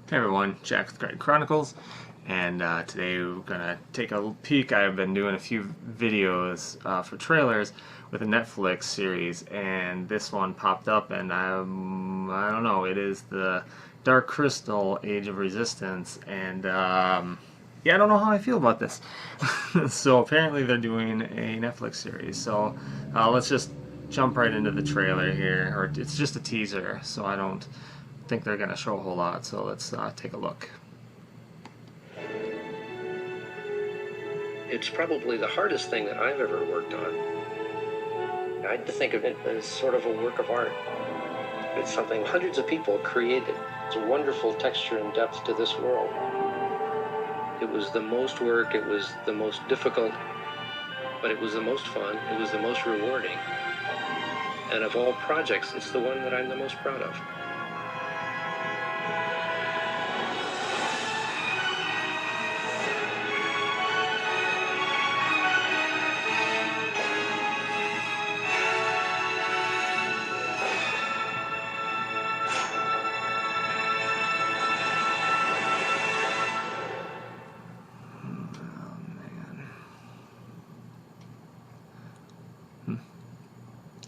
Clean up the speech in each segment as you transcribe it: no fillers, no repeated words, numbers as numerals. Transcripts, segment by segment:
Hey everyone, Jack with Cryton Chronicles, and today we're gonna take a peek. I've been doing a few videos for trailers with a Netflix series, and this one popped up, and I don't know. It is the Dark Crystal: Age of Resistance, and yeah, I don't know how I feel about this. So apparently they're doing a Netflix series. So let's just jump right into the trailer here, or it's just a teaser, so I don't think they're going to show a whole lot, so let's take a look. It's probably the hardest thing that I've ever worked on. I like to think of it as sort of a work of art. It's something hundreds of people created. It's a wonderful texture and depth to this world. It was the most work, it was the most difficult, but it was the most fun, it was the most rewarding. And of all projects, it's the one that I'm the most proud of.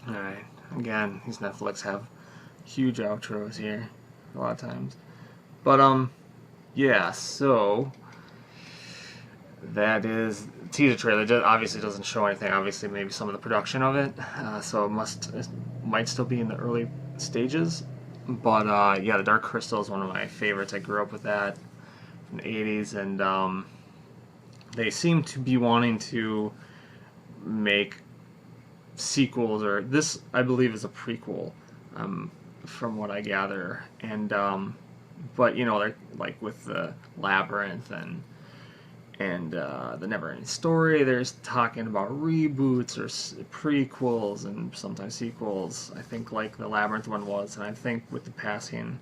Alright, again, these Netflix have huge outros here a lot of times. But, yeah, so that is teaser trailer. It obviously doesn't show anything. Obviously, maybe some of the production of it. So it might still be in the early stages. But yeah, the Dark Crystal is one of my favorites. I grew up with that in the 80s, and they seem to be wanting to make sequels, or this I believe is a prequel, from what I gather. And but you know, they're like with the Labyrinth and the Neverending Story. There's talking about reboots or prequels and sometimes sequels. I think like the Labyrinth one was, and I think with the passing,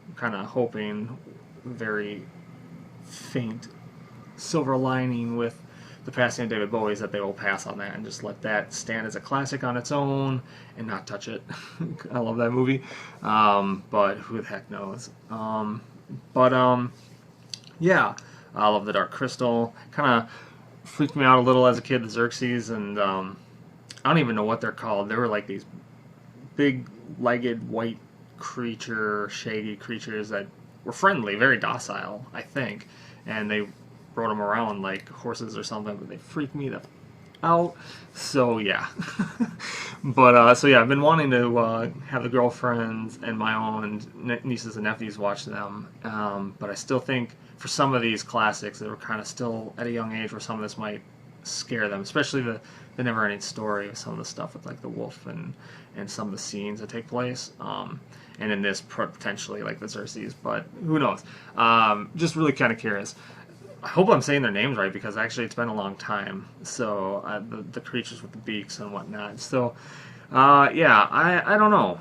I'm kind of hoping very faint silver lining with the passing of David Bowie is that they will pass on that and just let that stand as a classic on its own and not touch it. I love that movie, but who the heck knows? But yeah, I love the Dark Crystal. Kind of freaked me out a little as a kid, the Xerxes, and I don't even know what they're called. They were like these big-legged white shaggy creatures that were friendly, very docile, I think, and they rode them around like horses or something, but they freaked me out. So yeah, but so yeah, I've been wanting to have the girlfriends and my own nieces and nephews watch them, but I still think for some of these classics that were kind of still at a young age where some of this might scare them, especially the Neverending Story, some of the stuff with like the wolf and some of the scenes that take place. And in this potentially like the Xerxes, but who knows? Just really kind of curious. I hope I'm saying their names right because actually it's been a long time. So the creatures with the beaks and whatnot. So yeah, I don't know.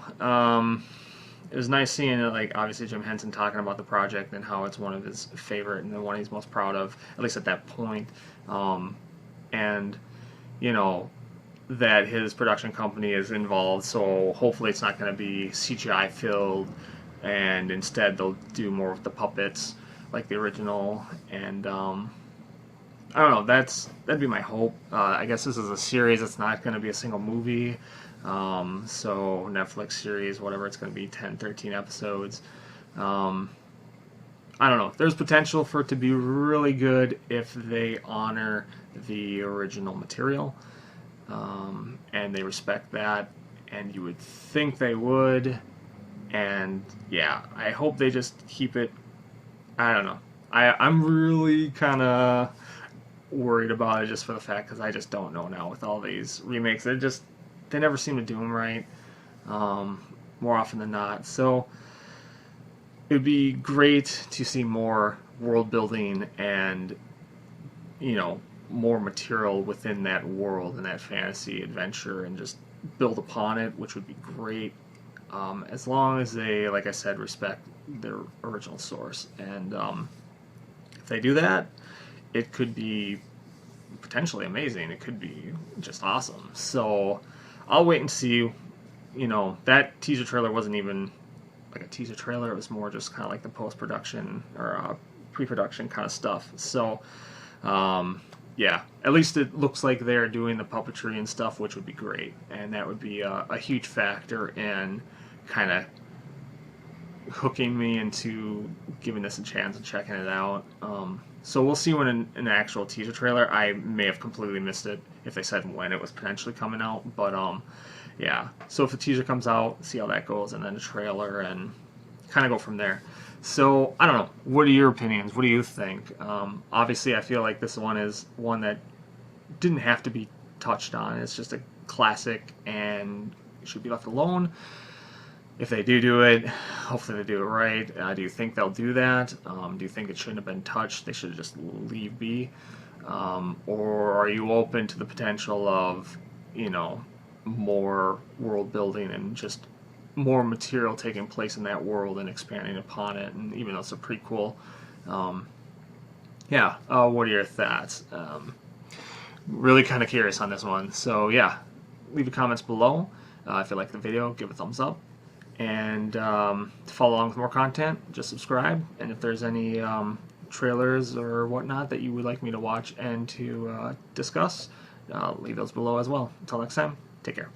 It was nice seeing like obviously Jim Henson talking about the project and how it's one of his favorite and the one he's most proud of, at least at that point. And you know that his production company is involved, so hopefully it's not going to be CGI filled, and instead they'll do more with the puppets like the original. And I don't know. That'd be my hope. I guess this is a series. It's not going to be a single movie. So Netflix series, whatever it's going to be, 10, 13 episodes. I don't know. There's potential for it to be really good if they honor the original material, and they respect that. And you would think they would. And yeah, I hope they just keep it. I don't know. I'm really kind of worried about it just for the fact because I just don't know now with all these remakes. They never seem to do them right, more often than not. So it would be great to see more world building and more material within that world and that fantasy adventure and just build upon it, which would be great. As long as they, like I said, respect their original source. And if they do that, it could be potentially amazing. It could be just awesome. So I'll wait and see. That teaser trailer wasn't even like a teaser trailer. It was more just kind of like the post-production or pre-production kind of stuff. So yeah, at least it looks like they're doing the puppetry and stuff, which would be great, and that would be a huge factor in kind of hooking me into giving this a chance and checking it out. So we'll see when an actual teaser trailer. I may have completely missed it if they said when it was potentially coming out, but yeah. So if the teaser comes out, see how that goes, and then a trailer, and kind of go from there. So I don't know. What are your opinions? What do you think? Obviously, I feel like this one is one that didn't have to be touched on. It's just a classic and should be left alone. If they do it, hopefully they do it right. Do you think they'll do that? Do you think it shouldn't have been touched? They should just leave be? Or are you open to the potential of, more world building and just more material taking place in that world and expanding upon it? And even though it's a prequel, yeah. What are your thoughts? Really kind of curious on this one. So yeah, leave your comments below. If you like the video, give it a thumbs up. And to follow along with more content, just subscribe. And if there's any trailers or whatnot that you would like me to watch and to discuss, leave those below as well. Until next time, take care.